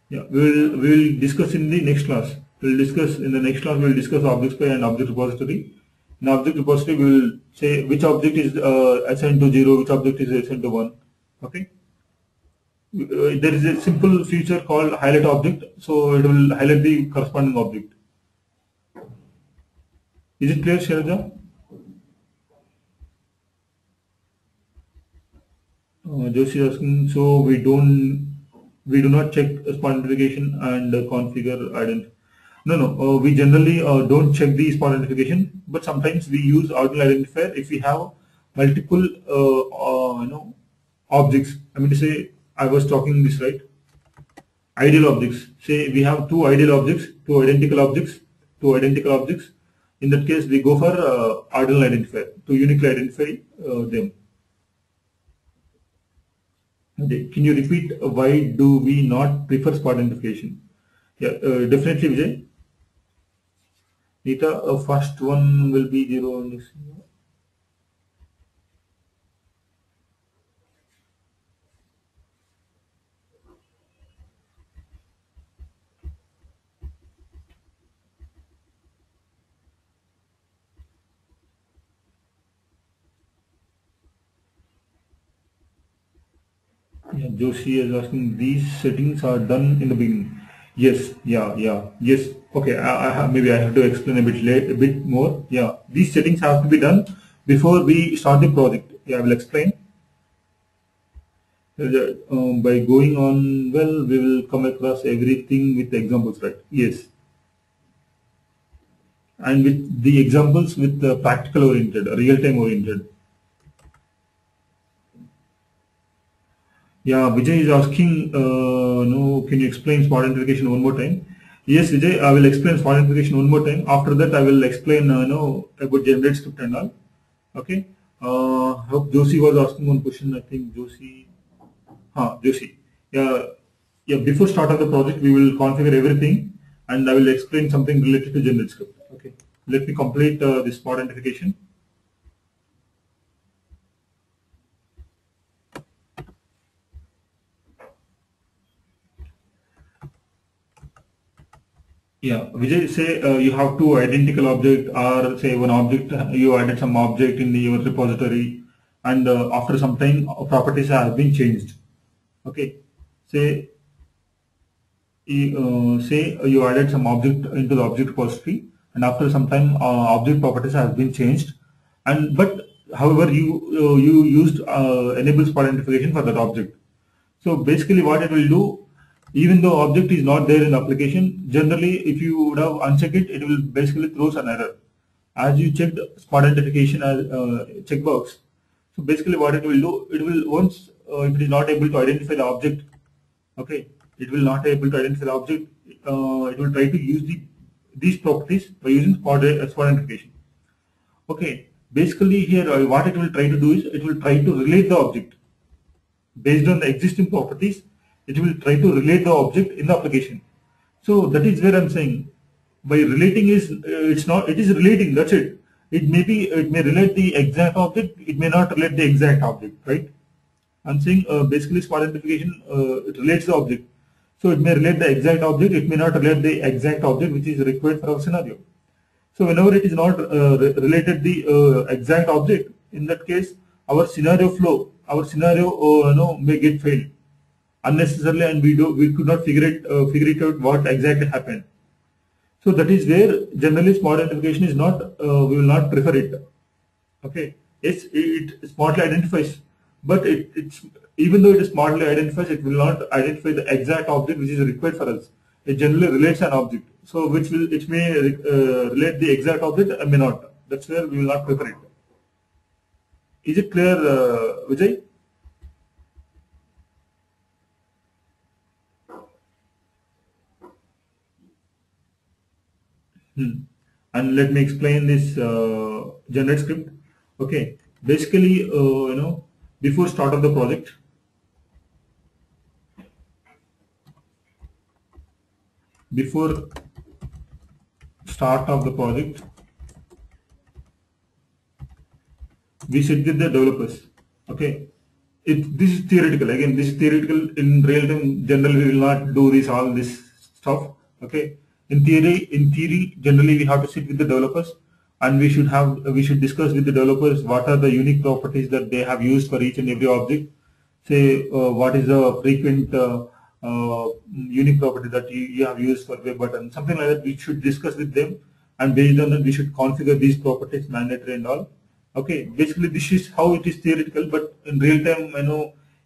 Yeah, we will discuss in the next class. We will discuss object spy and object repository. In object repository, we will say which object is assigned to 0, which object is assigned to 1. Okay. There is a simple feature called highlight object, so it will highlight the corresponding object. Is it clear, Shailaja? Joshi is asking, so we do not check spot identification and configure ident. No. We generally don't check the spot identification, but sometimes we use ordinal identifier if we have multiple objects. I mean to say, I was talking this right. Ideal objects. Say we have two ideal objects, two identical objects. In that case, we go for ordinal identifier to uniquely identify them. Okay. Can you repeat why do we not prefer spot identification? Yeah, definitely, Vijay. Nita, first one will be 0. Yeah, Joshi is asking, these settings are done in the beginning. Yes, yes. Okay, maybe I have to explain a bit more. Yeah, these settings have to be done before we start the project. Yeah, I will explain. By going on, well, we will come across everything with examples, right? Yes. And with the examples with the practical oriented, real-time oriented. Yeah, Vijay is asking, no, can you explain spot identification one more time? Yes, Vijay, I will explain spot identification one more time. After that, I will explain, about generate script and all. Okay. Hope Joshi was asking one question. I think Joshi. Joshi. Yeah. Before start of the project, we will configure everything, and I will explain something related to generate script. Okay. Let me complete this spot identification. Yeah, Vijay, say you have two identical object, or say one object, you added some object in your repository, and after some time properties have been changed. Okay, say you added some object into the object repository, and after some time object properties have been changed, but however you used enable spot identification for that object. So basically what it will do, even though object is not there in the application, generally if you would have unchecked it, it will basically throws an error. As you checked spot identification as checkbox, so basically what it will do, it will once if it is not able to identify the object, okay, it will not able to identify the object, it will try to use these properties by using spot identification. Okay, basically here what it will try to do is it will try to relate the object based on the existing properties. It will try to relate the object in the application. So that is where I'm saying by relating is it is relating, that's it. It may relate the exact object, it may not relate the exact object, right? I'm saying basically spot identification it relates the object. So it may relate the exact object, it may not relate the exact object which is required for our scenario. So whenever it is not related the exact object, in that case our scenario flow, may get failed unnecessarily, and we could not figure it out what exactly happened. So that is where generally spot identification is not, we will not prefer it. Okay, yes, it smartly identifies, but it's even though it smartly identifies, it will not identify the exact object which is required for us. it generally relates an object. So which may relate the exact object and may not. That's where we will not prefer it. Is it clear, Vijay? And let me explain this generate script. Okay, basically, before start of the project, before start of the project, we sit with the developers. Okay, this is theoretical. Again, this is theoretical. In real time, generally we will not do all this stuff. Okay, in theory, generally we have to sit with the developers, and we should discuss with the developers what are the unique properties that they have used for each and every object. Say what is the frequent unique property that you have used for web button, something like that. We should discuss with them, and based on that we should configure these properties mandatory and all. Okay, basically this is how it is theoretical, but in real time,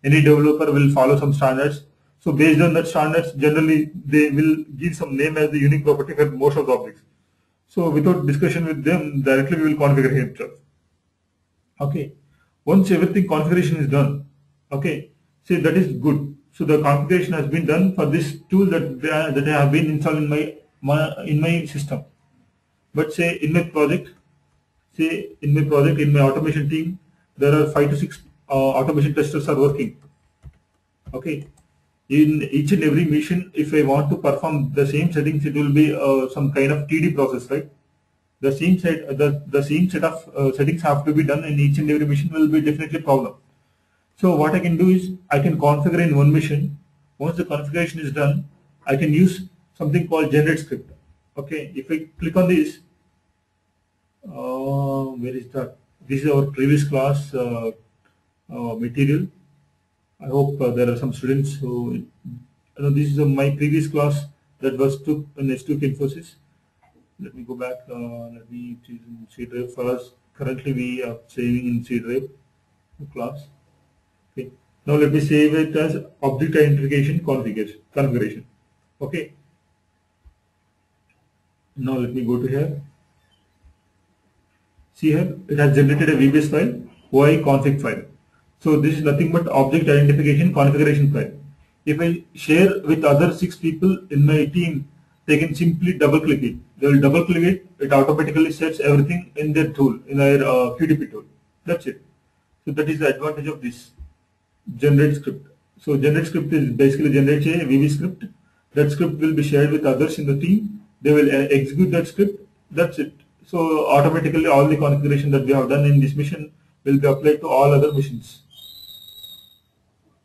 any developer will follow some standards. So based on that standards, generally they will give some name as the unique property for most of the objects. So without discussion with them, directly we will configure himself. Okay, once everything configuration is done, okay, say that is good. So the configuration has been done for this tool that I have been installed in my system. But say in my project, in my automation team, there are 5 to 6 automation testers are working. Okay, in each and every mission, if I want to perform the same settings, it will be some kind of TD process, right? The same set of settings have to be done in each and every mission will be definitely a problem. So what I can do is I can configure in one mission. Once the configuration is done, I can use something called generate script. Okay, if I click on this, where is that? This is our previous class material. I hope there are some students who, this is my previous class that was took in S2 Infosys. Let me go back. Let me choose in C drive for us. Currently, we are saving in C drive class. Okay. Now let me save it as object identification configuration. Okay. Now let me go to here. See here, it has generated a VBS file, OI config file. So this is nothing but object identification configuration file. If I share with other 6 people in my team, they can simply double click it. They will double click it, it automatically sets everything in their tool, in their QDP tool. That's it. So that is the advantage of this generate script. So generate script is basically generates a VB script. That script will be shared with others in the team. They will execute that script. That's it. So automatically all the configuration that we have done in this mission will be applied to all other missions.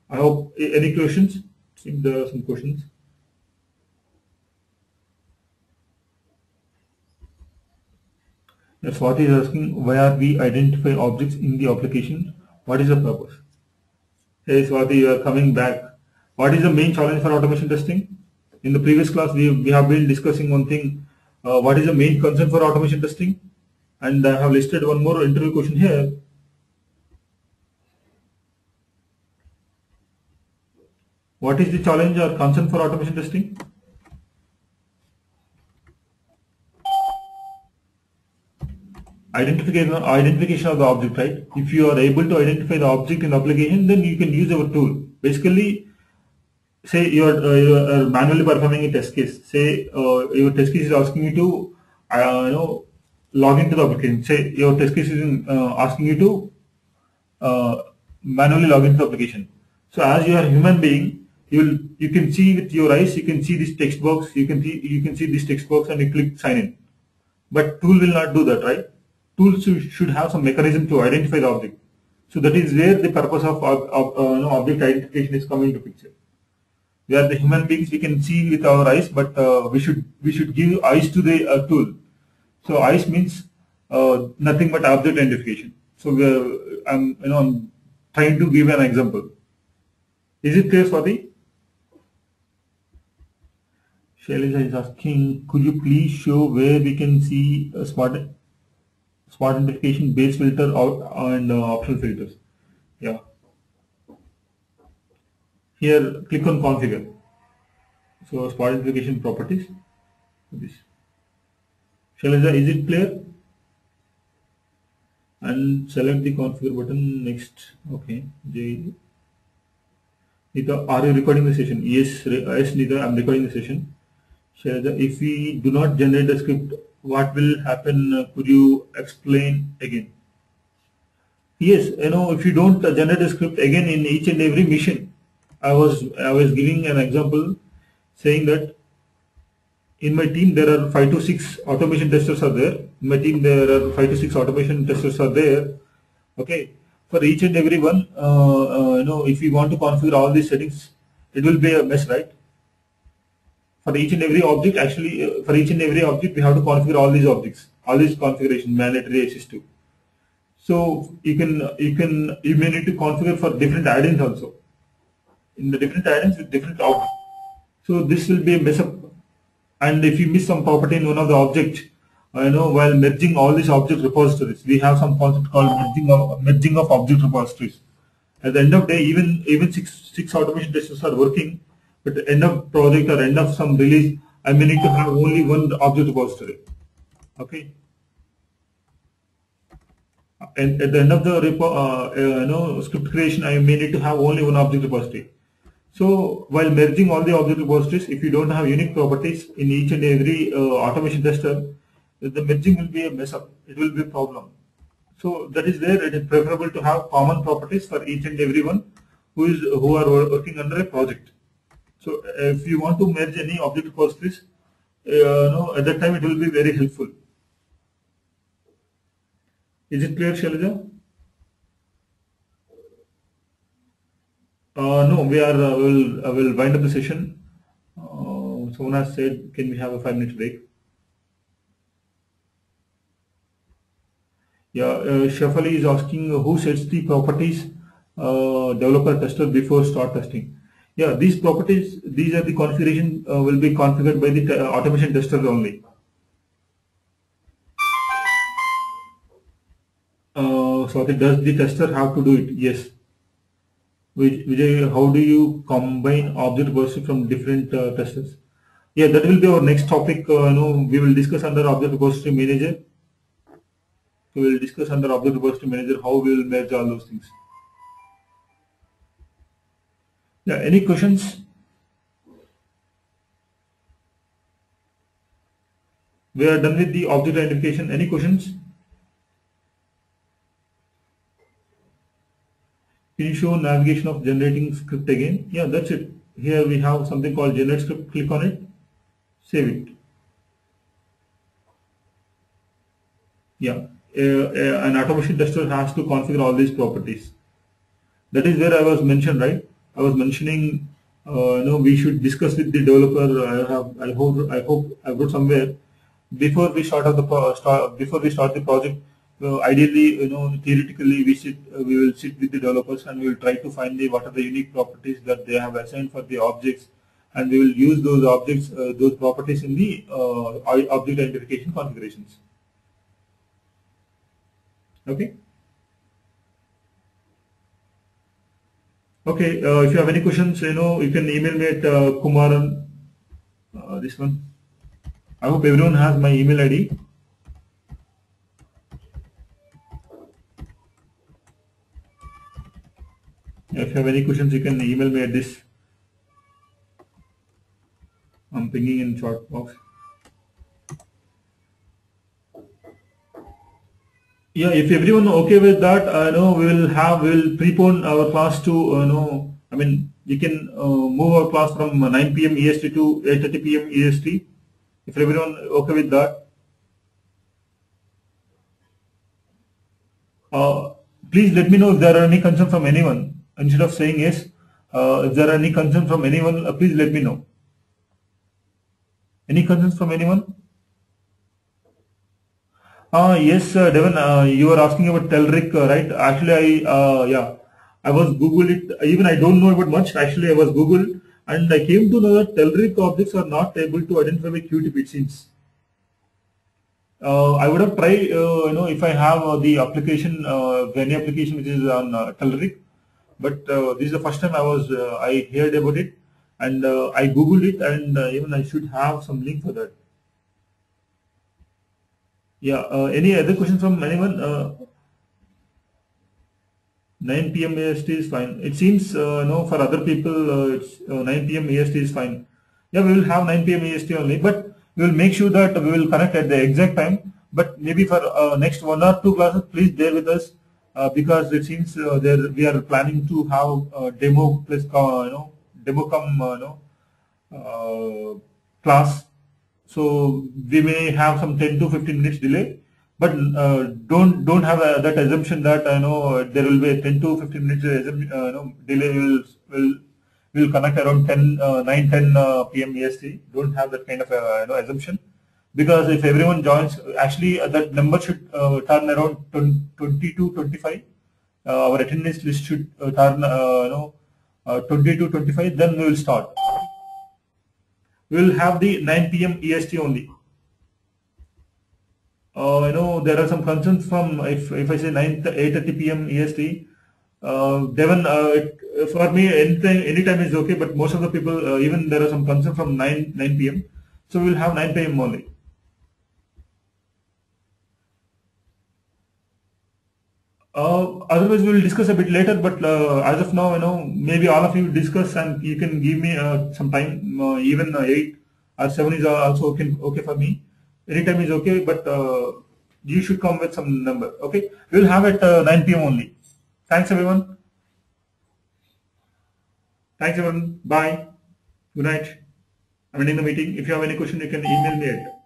I hope any questions? Seems there are some questions. Yes, Swati is asking, why are we identify objects in the application? What is the purpose? Hey Swati, you are coming back. What is the main challenge for automation testing? In the previous class, we have been discussing one thing. What is the main concern for automation testing? And I have listed one more interview question here. What is the challenge or concern for automation testing? Identification of the object, right? If you are able to identify the object in the application, then you can use our tool. Basically, say you are manually performing a test case. Say your test case is asking you to log into the application. Say your test case is asking you to manually log into the application. So as you are a human being, you can see with your eyes, you can see this text box, you can see this text box, and you click sign in. But tool will not do that, right? Tools should have some mechanism to identify the object. So that is where the purpose of object identification is coming into picture. We are the human beings, we can see with our eyes, but we should give eyes to the tool. So eyes means nothing but object identification. So I'm trying to give an example. Is it clear, Swati? Shailaja is asking, could you please show where we can see a smart identification base filter out and optional filters? Yeah. Here, click on configure. So spot identification properties. This. Shailaja, is it clear? And select the configure button next. Okay. Nita, are you recording the session? Yes, yes, Nita, I'm recording the session. Shailaja, if we do not generate the script, what will happen? Could you explain again? Yes, if you don't generate a script again in each and every mission, I was giving an example saying that in my team there are 5 to 6 automation testers are there. In my team there are 5 to 6 automation testers are there. Okay, for each and every one, if we want to configure all these settings, it will be a mess, right? For each and every object, actually, for each and every object, we have to configure all these objects, all these configuration mandatory access2. So you may need to configure for different add-ins also. In the different add-ins with different objects. So this will be a mess up. And if you miss some property in one of the objects, while merging all these object repositories, we have some concept called merging of object repositories. At the end of the day, even six automation testers are working, but at the end of project or end of some release, I may need to have only one object repository. Okay. And at the end of the script creation, I may need to have only one object repository. So while merging all the object repositories, if you don't have unique properties in each and every automation tester, the merging will be a mess up. It will be a problem. So that is where it is preferable to have common properties for each and everyone who are working under a project. So if you want to merge any object repositories, at that time it will be very helpful. Is it clear, Shailaja? No, I will wind up the session. Someone has said, can we have a 5-minute break? Yeah, Shafali is asking who sets the properties developer tester before start testing. Yeah, these properties, these are the configuration will be configured by the automation tester only. So does the tester have to do it? Yes. Vijay, how do you combine object repository from different testers? Yeah, that will be our next topic. We will discuss under object repository manager. We will discuss under object repository manager how we will merge all those things. Yeah, any questions? We are done with the object identification. Any questions? Can you show navigation of generating script again? Yeah, that's it. Here we have something called generate script. Click on it. Save it. Yeah, an automation tester has to configure all these properties. That is where I was mentioned, right? I was mentioning, we should discuss with the developer. I hope I wrote somewhere before we start the project. Ideally, theoretically, we will sit with the developers and we will try to find what are the unique properties that they have assigned for the objects, and we will use those objects, those properties in the object identification configurations. Okay. Okay. If you have any questions, you can email me at Kumaran. This one. I hope everyone has my email ID. If you have any questions, you can email me at this. I'm pinging in chat box. Yeah, if everyone okay with that, we will prepone our class to we can move our class from 9 p.m. EST to 8:30 p.m. EST. If everyone okay with that, please let me know if there are any concerns from anyone. Instead of saying yes, if there are any concerns from anyone, please let me know. Any concerns from anyone? Yes, Devon, you were asking about Telric, right? Actually, I was Google it. Even I don't know about much. Actually, I was Google and I came to know that Telric objects are not able to identify by QTP, it seems. I would have tried, if I have the application, any application which is on Telric, but this is the first time I heard about it, and I googled it, and even I should have some link for that. Yeah. Any other questions from anyone? 9 p.m. EST is fine. It seems no, for other people it's 9 p.m. EST is fine. Yeah, we will have 9 p.m. EST only, but we will make sure that we will connect at the exact time. But maybe for next 1 or 2 classes, please bear with us because it seems there we are planning to have demo plus demo come class. So we may have some 10 to 15 minutes delay, but don't have that assumption that there will be a 10 to 15 minutes delay. Will connect around 9:10 p.m. EST. Don't have that kind of assumption, because if everyone joins, actually that number should turn around 20 to 25. Our attendance list should turn 20 to 25. Then we will start. We will have the 9 p.m. EST only. There are some concerns from if I say 8:30 p.m. EST. Devon, for me anytime is okay, but most of the people even there are some concerns from 9 p.m. So we will have 9 p.m. only. Otherwise, we will discuss a bit later. But as of now, maybe all of you discuss, and you can give me some time. Even 8 or 7 is also okay for me. Anytime is okay, but you should come with some number. Okay, we will have it 9 p.m. only. Thanks everyone. Thanks everyone. Bye. Good night. I'm ending the meeting. If you have any question, you can email me at